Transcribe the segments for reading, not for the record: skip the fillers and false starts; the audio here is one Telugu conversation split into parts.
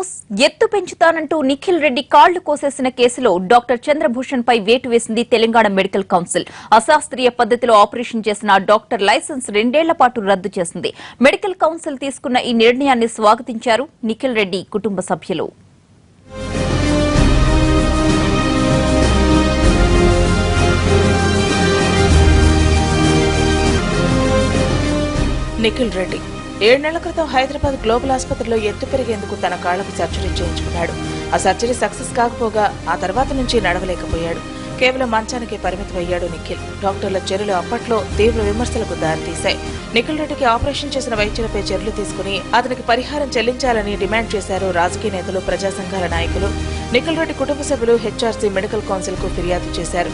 న్యూస్. ఎత్తు పెంచుతానంటూ నిఖిల్ రెడ్డి కాళ్లు కోసేసిన కేసులో డాక్టర్ చంద్రభూషణ్ పై వేటు వేసింది తెలంగాణ మెడికల్ కౌన్సిల్. అశాస్త్రీయ పద్ధతిలో ఆపరేషన్ చేసిన డాక్టర్ లైసెన్స్ 2 ఏళ్ల పాటు రద్దు చేసింది. మెడికల్ కౌన్సిల్ తీసుకున్న ఈ నిర్ణయాన్ని స్వాగతించారు నిఖిల్ రెడ్డి కుటుంబ సభ్యులు. నిఖిల్ రెడ్డి 7 నెలల క్రితం హైదరాబాద్ గ్లోబల్ ఆసుపత్రిలో ఎత్తు పెరిగేందుకు తన కాళ్లకు సర్జరీ చేయించుకున్నాడు. ఆ సర్జరీ సక్సెస్ కాకపోగా ఆ తర్వాత నుంచి నడవలేకపోయాడు. కేవలం మంచానికి పరిమితమయ్యాడు నిఖిల్. డాక్టర్ల చర్యలు అప్పట్లో తీవ్ర విమర్శలకు దారితీశాయి. నిఖిల్ రెడ్డికి ఆపరేషన్ చేసిన వైద్యులపై చర్యలు తీసుకుని అతనికి పరిహారం చెల్లించాలని డిమాండ్ చేశారు రాజకీయ నేతలు, ప్రజా సంఘాల నాయకులు. నిఖిల్ రెడ్డి కుటుంబ సభ్యులు హెచ్ఆర్సీ మెడికల్ కౌన్సిల్ కు ఫిర్యాదు చేశారు.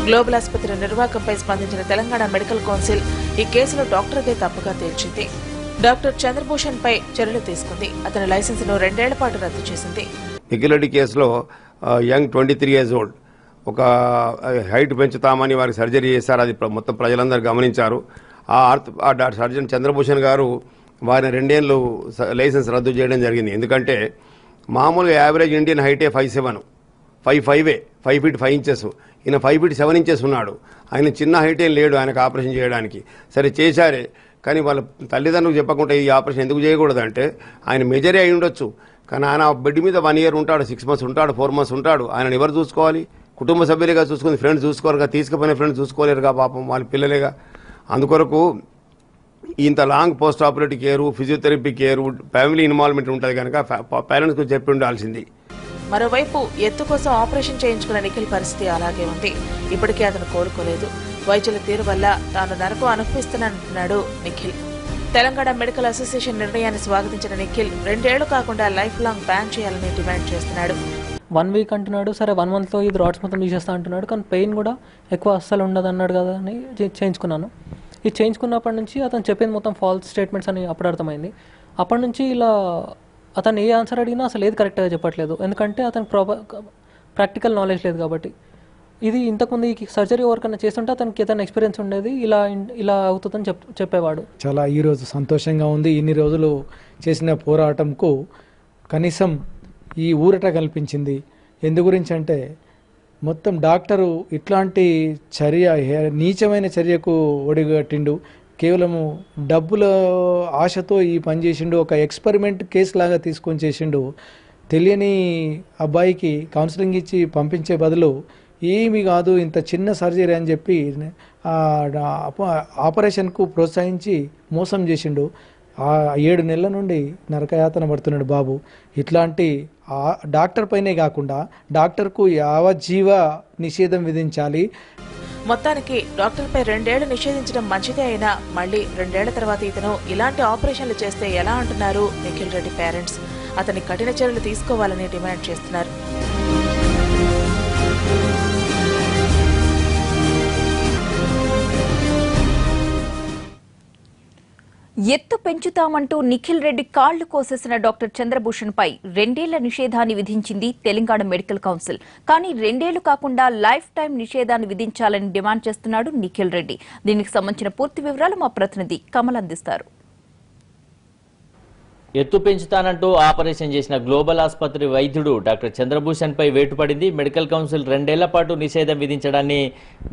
గ్లోబల్ ఆసుపత్రి నిర్వాహకంపై స్పందించిన తెలంగాణ మెడికల్ కౌన్సిల్ ఈ కేసులో డాక్టర్దే తప్పుగా తేల్చింది. డాక్టర్ చంద్రభూషణ్ పై చర్యలు తీసుకుంది. అతని లైసెన్స్ ను 2 ఏళ్ల పాటు రద్దు చేసింది. నిఖిల్ రెడ్డి కేసులో యంగ్ 23 years old ఒక హైట్ పెంచుతామని వారికి సర్జరీ చేశారు. అది మొత్తం ప్రజలందరూ గమనించారు. ఆ సర్జన్ చంద్రభూషణ్ గారు వారిని 2 ఏళ్ళు లైసెన్స్ రద్దు చేయడం జరిగింది. ఎందుకంటే మామూలుగా యావరేజ్ ఇండియన్ హైటే 5'7", 5'5", 5 feet 5 inches. ఈయన 5 feet 7 inches ఉన్నాడు. ఆయన చిన్న హైట్ ఏం లేడు ఆయనకు ఆపరేషన్ చేయడానికి. సరే చేశారే, కానీ వాళ్ళ తల్లిదండ్రులకు చెప్పకుండా ఈ ఆపరేషన్ ఎందుకు చేయకూడదంటే ఆయన మెజరే అయి ఉండొచ్చు, కానీ ఆయన బెడ్ మీద 1 year ఉంటాడు, 6 months ఉంటాడు, 4 months ఉంటాడు. ఆయన ఎవరు చూసుకోవాలి? కుటుంబ సభ్యులుగా చూసుకుని ఫ్రెండ్స్ చూసుకోరుగా, తీసుకుపోయిన ఫ్రెండ్స్ చూసుకోలేరుగా, పాపం వాళ్ళ పిల్లలేగా. అందుకొరకు ఇంత long post operative care, physiotherapy care, family involvement ఉంటుంది కనుక పేరెంట్స్కు చెప్పి ఉండాల్సింది. మరోవైపు ఎత్తు కోసం ఆపరేషన్ చేయించుకున్న నిఖిల్ పరిస్థితి అలాగే ఉంది. ఇప్పటికీ అతను కోలుకోలేదు. వైద్యుల తీరు వల్ల తాను నరకం అనుభవిస్తున్నానంటున్నాడు నిఖిల్. తెలంగాణ మెడికల్ అసోసియేషన్ నిర్ణయాన్ని స్వాగతించిన నిఖిల్ 2 ఏళ్లు కాకుండా లైఫ్ లాంగ్ బ్యాన్ చేయాలని డిమాండ్ చేస్తున్నాడు. 1 week అంటున్నాడు, సరే 1 monthలో ఇది రాడ్స్ మొత్తం తీసేస్తా అంటున్నాడు, కానీ పెయిన్ కూడా ఎక్కువ అస్సలు ఉండదు అన్నాడు కదా అని చేయించుకున్నాను. ఇది చేయించుకున్నప్పటి నుంచి అతను చెప్పింది మొత్తం ఫాల్స్ స్టేట్మెంట్స్ అని అప్పుడు అర్థమైంది. అప్పటి నుంచి ఇలా అతను ఏ ఆన్సర్ అడిగినా అసలు ఏది కరెక్ట్గా చెప్పట్లేదు. ఎందుకంటే అతనికి ప్రాక్టికల్ నాలెడ్జ్ లేదు కాబట్టి. ఇది ఇంతకుముందు ఈ సర్జరీ ఎవరికైనా చేస్తుంటే అతనికి ఏదైనా ఎక్స్పీరియన్స్ ఉండేది, ఇలా అవుతుందని చెప్పేవాడు. చాలా ఈరోజు సంతోషంగా ఉంది. ఇన్ని రోజులు చేసిన పోరాటంకు కనీసం ఈ ఊరట కల్పించింది. ఎందు గురించి అంటే మొత్తం డాక్టరు ఇట్లాంటి నీచమైన చర్యకు ఒడిగట్టిండు. కేవలము డబ్బుల ఆశతో ఈ పని చేసిండు. ఒక ఎక్స్పెరిమెంట్ కేసు లాగా తీసుకొని చేసిండు. తెలియని అబ్బాయికి కౌన్సిలింగ్ ఇచ్చి పంపించే బదులు ఏమీ కాదు ఇంత చిన్న సర్జరీ అని చెప్పి ఆపరేషన్కు ప్రోత్సహించి మోసం చేసిండు. 7 నెలల నుండి నరకయాతన పడుతున్నాడు బాబు. ఇట్లాంటి డాక్టర్ పైనే కాకుండా డాక్టర్కు యావజ్జీవ నిషేధం విధించాలి. మొత్తానికి డాక్టర్పై 2 ఏళ్లు నిషేధించడం మంచిదే అయినా మళ్లీ 2 ఏళ్ల తర్వాత ఇతను ఇలాంటి ఆపరేషన్లు చేస్తే ఎలా అంటున్నారు నిఖిల్ రెడ్డి పేరెంట్స్. అతని కఠిన చర్యలు తీసుకోవాలని డిమాండ్ చేస్తున్నారు. ఎత్తు పెంచుతామంటూ నిఖిల్ రెడ్డి కాళ్లు కోసేసిన డాక్టర్ చంద్రభూషణ్ పై 2 ఏళ్ల నిషేధాన్ని విధించింది తెలంగాణ మెడికల్ కౌన్సిల్. కానీ 2 ఏళ్లు కాకుండా లైఫ్ టైం నిషేధాన్ని విధించాలని డిమాండ్ చేస్తున్నాడు నిఖిల్ రెడ్డి. దీనికి సంబంధించిన పూర్తి వివరాలు మా ప్రతినిధి కమల్ అందిస్తారు. ఎత్తు పెంచుతానంటూ ఆపరేషన్ చేసిన గ్లోబల్ ఆసుపత్రి వైద్యుడు డాక్టర్ చంద్రభూషణ్ పై వేటు పడింది. మెడికల్ కౌన్సిల్ 2 ఏళ్ల పాటు నిషేధం విధించడాన్ని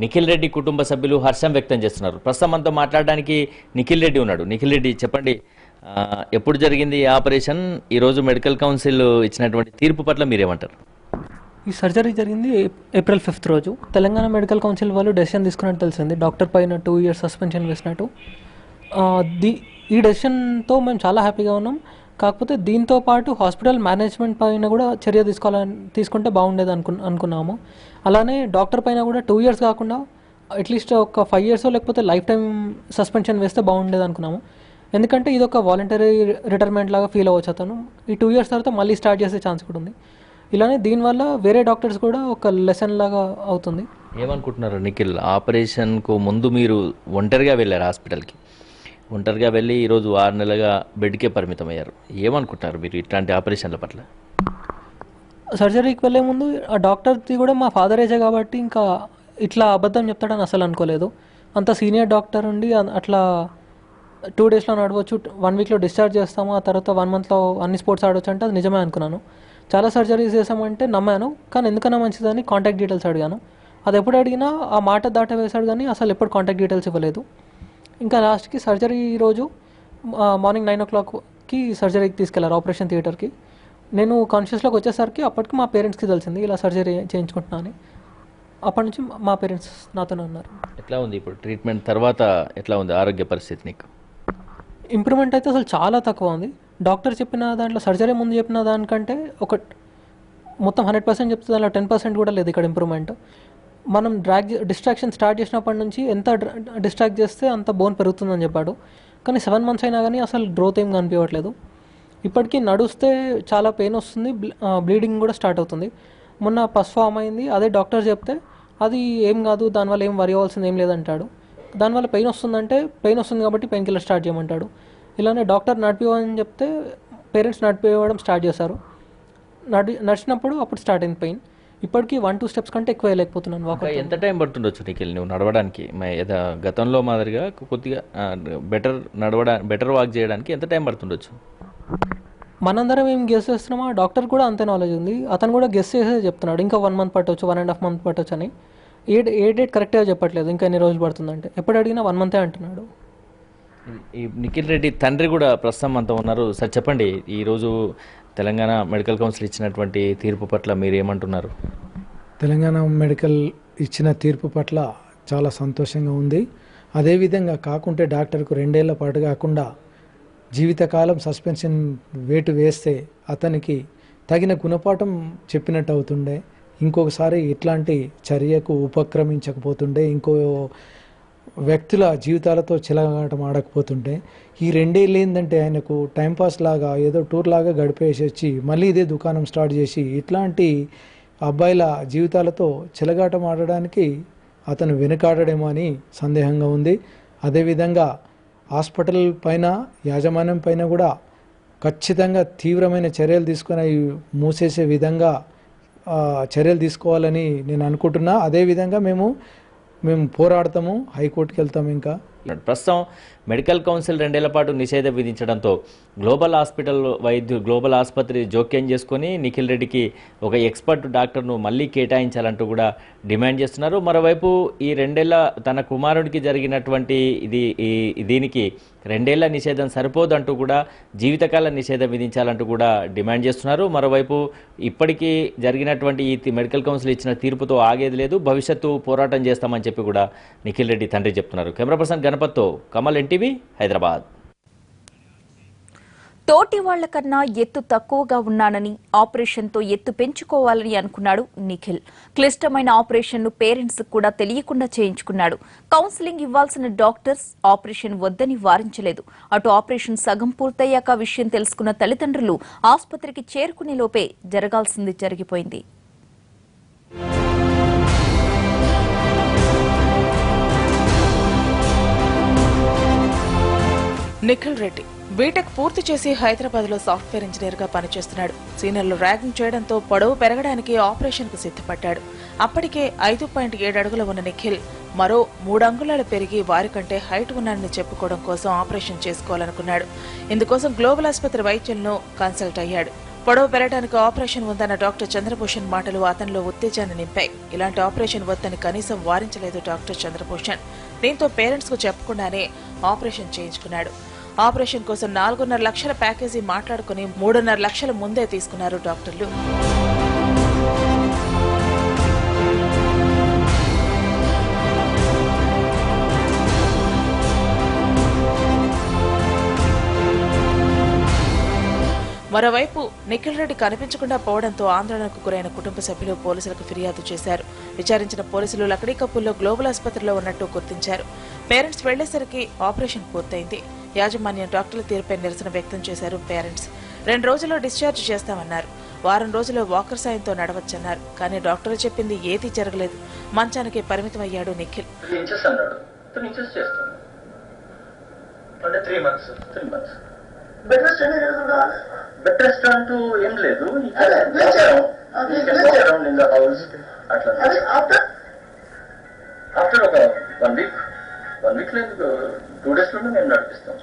నిఖిల్ రెడ్డి కుటుంబ సభ్యులు హర్షం వ్యక్తం చేస్తున్నారు. ప్రస్తుతం మనతో మాట్లాడడానికి నిఖిల్ రెడ్డి ఉన్నాడు. నిఖిల్ రెడ్డి, చెప్పండి, ఎప్పుడు జరిగింది ఈ ఆపరేషన్? ఈరోజు మెడికల్ కౌన్సిల్ ఇచ్చినటువంటి తీర్పు పట్ల మీరేమంటారు? ఈ సర్జరీ జరిగింది April 5th రోజు. తెలంగాణ మెడికల్ కౌన్సిల్ వాళ్ళు డెసిషన్ తీసుకున్నట్టు తెలిసింది. డాక్టర్ పైన 2 years సస్పెన్షన్ వేసినట్టు. ఈ డెసిషన్తో మేము చాలా హ్యాపీగా ఉన్నాం. కాకపోతే దీంతో పాటు హాస్పిటల్ మేనేజ్మెంట్ పైన కూడా చర్య తీసుకుంటే బాగుండేది అనుకున్నాము. అలానే డాక్టర్ పైన కూడా 2 years కాకుండా అట్లీస్ట్ ఒక 5 years లేకపోతే లైఫ్ టైం సస్పెన్షన్ వేస్తే బాగుండేది అనుకున్నాము. ఎందుకంటే ఇది ఒక వాలంటరీ రిటైర్మెంట్ లాగా ఫీల్ అవ్వచ్చు అతను. ఈ 2 years తర్వాత మళ్ళీ స్టార్ట్ చేసే ఛాన్స్ కూడా ఉంది. ఇలానే దీనివల్ల వేరే డాక్టర్స్ కూడా ఒక లెసన్ లాగా అవుతుంది. ఏమనుకుంటున్నారు నిఖిల్? ఆపరేషన్కు ముందు మీరు ఒంటరిగా వెళ్ళారు హాస్పిటల్కి. ఒంటరిగా వెళ్ళి ఈరోజు 6 నెలలుగా బెడ్కే పరిమితమయ్యారు. ఏమనుకుంటారు మీరు ఇట్లాంటి ఆపరేషన్ల పట్ల? సర్జరీకి వెళ్ళే ముందు ఆ డాక్టర్ది కూడా మా ఫాదర్ ఏజే కాబట్టి ఇంకా ఇట్లా అబద్ధం చెప్తాడని అసలు అనుకోలేదు. అంత సీనియర్ డాక్టర్ ఉండి అట్లా 2 డేస్లో నడవచ్చు, 1 వీక్లో డిశ్చార్జ్ చేస్తాము, ఆ తర్వాత 1 మంత్లో అన్ని స్పోర్ట్స్ ఆడవచ్చు అంటే అది నిజమే అనుకున్నాను. చాలా సర్జరీస్ చేసామంటే నమ్మాను, కానీ ఎందుకన్నా మంచిదని కాంటాక్ట్ డీటెయిల్స్ అడిగాను. అది ఎప్పుడు అడిగినా ఆ మాట దాట వేశాడు, కానీ అసలు ఎప్పుడు కాంటాక్ట్ డీటెయిల్స్ ఇవ్వలేదు. ఇంకా లాస్ట్కి సర్జరీ రోజు మార్నింగ్ 9 o'clockకి సర్జరీకి తీసుకెళ్లారు, ఆపరేషన్ థియేటర్కి. నేను కాన్షియస్లోకి వచ్చేసరికి అప్పటికి మా పేరెంట్స్కి తెలిసింది ఇలా సర్జరీ చేయించుకుంటున్నా అని. అప్పటి నుంచి మా పేరెంట్స్ నాతోనే ఉన్నారు. ఎట్లా ఉంది ఇప్పుడు ట్రీట్మెంట్ తర్వాత, ఎట్లా ఉంది ఆరోగ్య పరిస్థితి నీకు? ఇంప్రూవ్మెంట్ అయితే అసలు చాలా తక్కువ ఉంది. డాక్టర్ చెప్పిన దాంట్లో, సర్జరీ ముందు చెప్పిన దానికంటే మొత్తం 100% చెప్తే దాంట్లో 10% కూడా లేదు ఇక్కడ ఇంప్రూవ్మెంట్. మనం డిస్ట్రాక్షన్ స్టార్ట్ చేసినప్పటి నుంచి ఎంత డిస్ట్రాక్ట్ చేస్తే అంత బోన్ పెరుగుతుందని చెప్పాడు, కానీ 7 months అయినా కానీ అసలు గ్రోత్ ఏం కనిపించట్లేదు. ఇప్పటికీ నడుస్తే చాలా పెయిన్ వస్తుంది, బ్లీడింగ్ కూడా స్టార్ట్ అవుతుంది. మొన్న పస్ ఫామ్ అయింది, అదే డాక్టర్ చెప్తే అది ఏం కాదు, దానివల్ల ఏం వరి అవ్వాల్సింది ఏం లేదంటాడు. దానివల్ల పెయిన్ వస్తుందంటే పెయిన్ వస్తుంది కాబట్టి పెయిన్ కిల్లర్ స్టార్ట్ చేయమంటాడు. ఇలానే డాక్టర్ నడిపివ్వని చెప్తే పేరెంట్స్ నడిపివ్వడం స్టార్ట్ చేశారు. నడిచినప్పుడు అప్పుడు స్టార్ట్ అయింది పెయిన్. ఇప్పటికీ 1-2 steps కంటే ఎక్కువ వేయలేకపోతున్నాను. వాకౌట్ ఎంత టైం పడుతుండొచ్చు నీకు నువ్వు నడవడానికి? గతంలో మాదిరిగా కొద్దిగా బెటర్ వాక్ చేయడానికి ఎంత టైం పడుతుండొచ్చు? మనందరం ఏం గెస్ చేస్తున్నామా, డాక్టర్ కూడా అంతే నాలెడ్జ్ ఉంది, అతను కూడా గెస్ చేసే చెప్తున్నాడు. ఇంకా 1 month పట్టవచ్చు, 1.5 month పట్టవచ్చు అని. ఏ డేట్ కరెక్ట్గా చెప్పట్లేదు, ఇంకా ఎన్ని రోజులు పడుతుందంటే. ఎప్పుడు అడిగినా 1 month అంటున్నాడు. ఈ నిఖిల్ రెడ్డి తండ్రి కూడా ప్రస్తుతం అంతా ఉన్నారు. సార్ చెప్పండి, ఈరోజు తెలంగాణ మెడికల్ కౌన్సిల్ ఇచ్చినటువంటి తీర్పు పట్ల మీరు ఏమంటున్నారు? తెలంగాణ మెడికల్ ఇచ్చిన తీర్పు పట్ల చాలా సంతోషంగా ఉంది. అదేవిధంగా కాకుంటే డాక్టర్కు 2 ఏళ్ల పాటు కాకుండా జీవితకాలం సస్పెన్షన్ వేటు వేస్తే అతనికి తగిన గుణపాఠం చెప్పినట్టు అవుతుండే. ఇంకొకసారి ఇట్లాంటి చర్యకు ఉపక్రమించకపోతుండే, ఇంకో వ్యక్తుల జీవితాలతో చెలగాటం ఆడకపోతుంటే. ఈ 2 ఏళ్ళు ఏంటంటే ఆయనకు టైంపాస్ లాగా ఏదో టూర్ లాగా గడిపేసి వచ్చి మళ్ళీ ఇదే దుకాణం స్టార్ట్ చేసి ఇట్లాంటి అబ్బాయిల జీవితాలతో చెలగాటం ఆడడానికి అతను వెనుకాడడేమో అని సందేహంగా ఉంది. అదేవిధంగా హాస్పిటల్ పైన, యాజమాన్యం పైన కూడా ఖచ్చితంగా తీవ్రమైన చర్యలు తీసుకొని మూసేసే విధంగా చర్యలు తీసుకోవాలని నేను అనుకుంటున్నా. అదేవిధంగా మేము పోరాడతాము, హైకోర్టుకి వెళ్తాము. ఇంకా ప్రస్తుతం మెడికల్ కౌన్సిల్ 2 ఏళ్ల పాటు నిషేధం విధించడంతో గ్లోబల్ ఆసుపత్రి జోక్యం చేసుకొని నిఖిల్ రెడ్డికి ఒక ఎక్స్పర్ట్ డాక్టర్ను మళ్ళీ కేటాయించాలంటూ కూడా డిమాండ్ చేస్తున్నారు. మరోవైపు ఈ 2 ఏళ్ల తన కుమారుడికి జరిగినటువంటి దీనికి 2 ఏళ్ల నిషేధం సరిపోదంటూ కూడా జీవితకాల నిషేధం విధించాలంటూ కూడా డిమాండ్ చేస్తున్నారు. మరోవైపు ఇప్పటికీ జరిగినటువంటి ఈ మెడికల్ కౌన్సిల్ ఇచ్చిన తీర్పుతో ఆగేది లేదు, భవిష్యత్తు పోరాటం చేస్తామని చెప్పి కూడా నిఖిల్ రెడ్డి తండ్రి చెప్తున్నారు. కెమెరా పర్సన్ గణపత్తో కమల్, NTV, హైదరాబాద్. తోటి వాళ్లకన్నా ఎత్తు తక్కువగా ఉన్నానని ఆపరేషన్తో ఎత్తు పెంచుకోవాలని అనుకున్నాడు నిఖిల్. క్లిష్టమైన ఆపరేషన్ను పేరెంట్స్ కూడా తెలియకుండా చేయించుకున్నాడు. కౌన్సిలింగ్ ఇవ్వాల్సిన డాక్టర్స్ ఆపరేషన్ వద్దని వారించలేదు. అటు ఆపరేషన్ సగం పూర్తయ్యాక విషయం తెలుసుకున్న తల్లిదండ్రులు ఆసుపత్రికి చేరుకునే లోపే జరగాల్సింది జరిగిపోయింది. నిఖిల్ రెడ్డి బీటెక్ పూర్తి చేసి హైదరాబాద్లో సాఫ్ట్వేర్ ఇంజనీర్గా పనిచేస్తున్నాడు. సీనియర్లు ర్యాగింగ్ చేయడంతో పొడవు పెరగడానికి ఆపరేషన్కు సిద్ధపడ్డాడు. అప్పటికే 5.7 అడుగుల ఉన్న నిఖిల్ మరో 3 అంగుళాలు పెరిగి వారికంటే హైట్ ఉన్నానని చెప్పుకోవడం కోసం ఆపరేషన్ చేసుకోవాలనుకున్నాడు. ఇందుకోసం గ్లోబల్ ఆసుపత్రి వైద్యులను కన్సల్ట్ అయ్యాడు. పొడవు పెరగడానికి ఆపరేషన్ ఉందన్న డాక్టర్ చంద్రభూషణ్ మాటలు అతనిలో ఉత్తేజాన్ని నింపాయి. ఇలాంటి ఆపరేషన్ వద్దని కనీసం వారించలేదు డాక్టర్ చంద్రభూషణ్. దీంతో పేరెంట్స్ కు చెప్పకుండానే ఆపరేషన్ చేయించుకున్నాడు. ఆపరేషన్ కోసం 4.5 లక్షల ప్యాకేజీ మాట్లాడుకుని 3.5 లక్షల ముందే తీసుకున్నారు డాక్టర్లు. మరోవైపు నిఖిల్ రెడ్డి కనిపించకుండా పోవడంతో ఆందోళనకు గురైన కుటుంబ సభ్యులు పోలీసులకు ఫిర్యాదు చేశారు. విచారించిన పోలీసులు లకడీకప్పుల్లో గ్లోబల్ ఆసుపత్రిలో ఉన్నట్టు గుర్తించారు. పేరెంట్స్ వెళ్లేసరికి ఆపరేషన్ పూర్తయింది. యాజమాన్యం డాక్టర్ల తీరుపై నిరసన వ్యక్తం చేశారు పేరెంట్స్. 2 రోజుల్లో డిశ్చార్జ్ చేస్తామన్నారు. వారం రోజుల్లో వాకర్ సాయంతో నడవచ్చన్నారు. కానీ డాక్టర్లు చెప్పింది ఏదీ జరగలేదు. మంచానికే పరిమితమయ్యాడు నిఖిల్. బెడ్ రెస్ట్ అంటూ ఏం లేదు. ఆఫ్టర్ ఒక 1 వీక్ 1 వీక్ లేదు 2 డేస్లోనే మేము నడిపిస్తాం.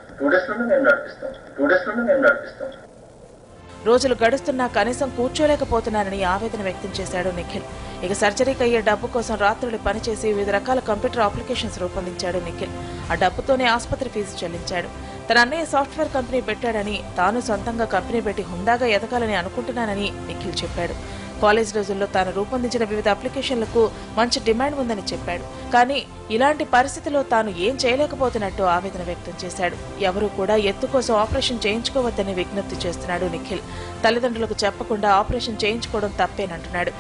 రోజులు గడుస్తున్నా కనీసం కూర్చోలేకపోతున్నానని ఆవేదన వ్యక్తం చేశాడు నిఖిల్. ఇక సర్జరీకి అయ్యే డబ్బు కోసం రాత్రులు పనిచేసి వివిధ రకాల కంప్యూటర్ అప్లికేషన్స్ రూపొందించాడు నిఖిల్. ఆ డబ్బుతోనే ఆసుపత్రి ఫీజు చెల్లించాడు. తన అన్నయ్య సాఫ్ట్వేర్ కంపెనీ పెట్టాడని, తాను సొంతంగా కంపెనీ పెట్టి హుందాగా ఎదగాలని అనుకుంటున్నానని నిఖిల్ చెప్పాడు. కాలేజ్ రోజుల్లో తాను రూపొందించిన వివిధ అప్లికేషన్లకు మంచి డిమాండ్ ఉందని చెప్పాడు. కానీ ఇలాంటి పరిస్థితిలో తాను ఏం చేయలేకపోతున్నట్టు ఆవేదన వ్యక్తం చేశాడు. ఎవరూ కూడా ఎత్తు కోసం ఆపరేషన్ చేయించుకోవద్దని విజ్ఞప్తి చేస్తున్నాడు నిఖిల్. తల్లిదండ్రులకు చెప్పకుండా ఆపరేషన్ చేయించుకోవడం తప్పేనంటున్నాడు.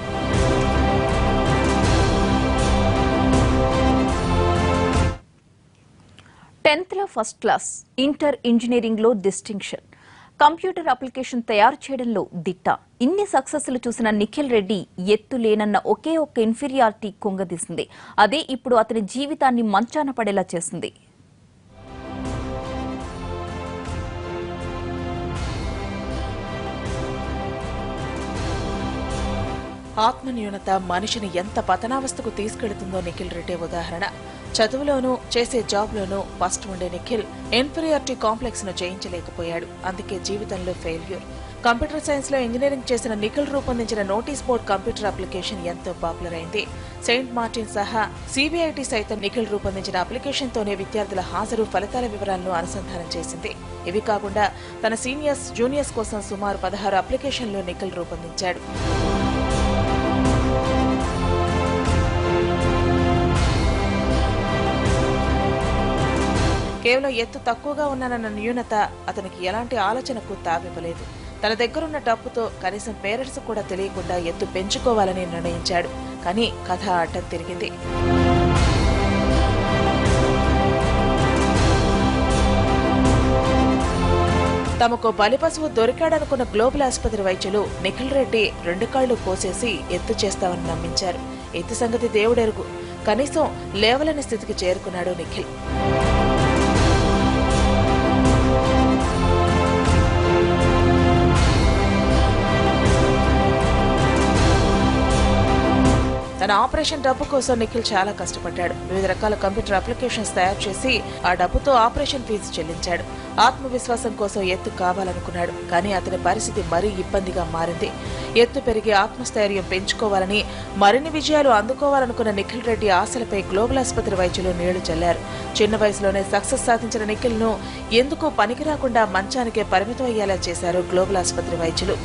టెన్త్లో ఫస్ట్ క్లాస్, ఇంటర్ ఇంజనీరింగ్లో డిస్టింక్షన్, కంప్యూటర్ అప్లికేషన్ తయారు చేయడంలో దిట్ట. ఇన్ని సక్సెస్లు చూసిన నిఖిల్ రెడ్డి ఎత్తు లేనన్న ఒకే ఒక్క ఇన్ఫీరియారిటీ కుంగదీసింది. అదే ఇప్పుడు అతని జీవితాన్ని మంచాన పడేలా చేసింది. ఆత్మన్యూనత మనిషిని ఎంత పతనావస్థకు తీసుకెళ్తుందో నిఖిల్ రెడ్డి ఉదాహరణ. చదువులోనూ చేసే జాబ్లోనూ ఫస్ట్ ఉండే నిఖిల్ ఇన్ఫీరియారిటీ కాంప్లెక్స్ ను జయించలేకపోయాడు. అందుకే జీవితంలో ఫెయిల్యూర్. కంప్యూటర్ సైన్స్ లో ఇంజనీరింగ్ చేసిన నిఖిల్ రూపొందించిన నోటీస్ బోర్డ్ కంప్యూటర్ అప్లికేషన్ ఎంతో పాపులర్ అయింది. సెయింట్ మార్టిన్ సహా సిబిఐటి సైతం నిఖిల్ రూపొందించిన అప్లికేషన్ తోనే విద్యార్థుల హాజరు, ఫలితాల వివరాలను అనుసంధానం చేసింది. ఇవి కాకుండా తన సీనియర్స్, జూనియర్స్ కోసం సుమారు 16 అప్లికేషన్లు నిఖిల్ రూపొందించాడు. కేవలం ఎత్తు తక్కువగా ఉన్నానన్న న్యూనత అతనికి ఎలాంటి ఆలోచనకు తావివ్వలేదు. తన దగ్గరున్న డబ్బుతో కనీసం పేరెంట్స్ కూడా తెలియకుండా ఎత్తు పెంచుకోవాలని నిర్ణయించాడు. కానీ కథ అడ్డం తిరిగింది. తమకు బలిపశువు దొరికాడనుకున్న గ్లోబల్ ఆసుపత్రి వైద్యులు నిఖిల్ రెడ్డి 2 కాళ్లు కోసేసి ఎత్తు చేస్తామని నమ్మించారు. ఎత్తు సంగతి దేవుడెరుగు. కనీసం లేవలేని స్థితికి చేరుకున్నాడు నిఖిల్. తన ఆపరేషన్ డబ్బు కోసం నిఖిల్ చాలా కష్టపడ్డాడు. వివిధ రకాల కంప్యూటర్ అప్లికేషన్స్ తయారు చేసి ఆ డబ్బుతో ఆపరేషన్ ఫీజు చెల్లించాడు. ఆత్మవిశ్వాసం కోసం ఎత్తు కావాలనుకున్నాడు. కానీ అతని పరిస్థితి మరీ ఇబ్బందిగా మారింది. ఎత్తు పెరిగి ఆత్మస్థైర్యం పెంచుకోవాలని, మరిన్ని విజయాలు అందుకోవాలనుకున్న నిఖిల్ రెడ్డి ఆశలపై గ్లోబల్ ఆసుపత్రి వైద్యులు నీళ్లు చల్లారు. చిన్న వయసులోనే సక్సెస్ సాధించిన నిఖిల్ ను ఎందుకు పనికి రాకుండా మంచానికే పరిమితం అయ్యేలా చేశారు గ్లోబల్ ఆసుపత్రి వైద్యులు.